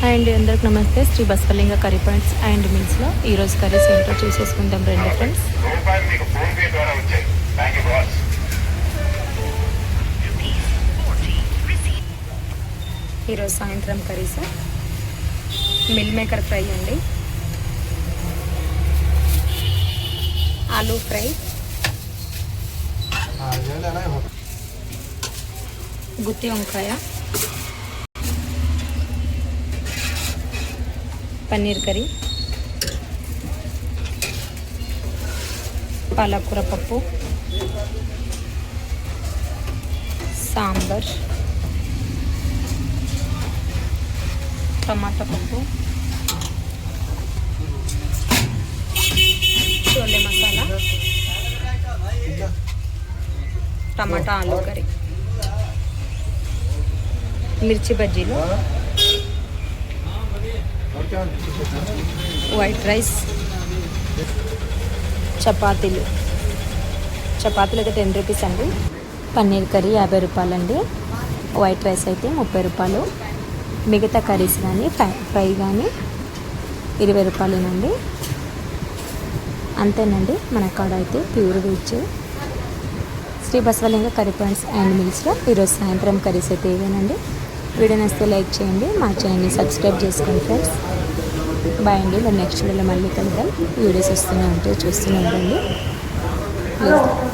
Hi అండి, అందరికి నమస్తే. Shri Basavalinga curry points and మీల్స్లో ఈరోజు కర్రీస్ ఏంటో చూసేసుకుందాం రండి ఫ్రెండ్స్. ఈరోజు సాయంత్రం కర్రీస్ మిల్ మేకర్ ఫ్రై అండి, ఆలూ ఫ్రై, గుత్తి వంకాయ, పన్నీర్ కర్రీ, పాలకూర పప్పు, సాంబార్, టమాటా పప్పు, చోలే మసాలా, టమాటా ఆలూ కర్రీ, మిర్చి బజ్జీలు, వైట్ రైస్, చపాతీలు అయితే 10 రూపీస్ అండి. పన్నీర్ కర్రీ 50 రూపాయలండి. వైట్ రైస్ అయితే 30 రూపాయలు. మిగతా కర్రీస్ కానీ ఫ్రై కానీ 20 రూపాయలేనండి. అంతేనండి, మన కాడ అయితే pure veg. Shri Basavalinga curry points and మీల్స్లో ఈరోజు సాయంత్రం కర్రీస్ అయితే ఇవేనండి. వీడియో నచ్చితే లైక్ చేయండి, మా ఛానల్ని సబ్స్క్రైబ్ చేసుకోండి ఫ్రెండ్స్. బాయ్ అండి. మరి నెక్స్ట్ వీడియోలో మళ్ళీ కలుద్దాం. వీడియోస్ వస్తూనే ఉంటాయి, చూస్తూనే ఉండండి ప్లీజ్.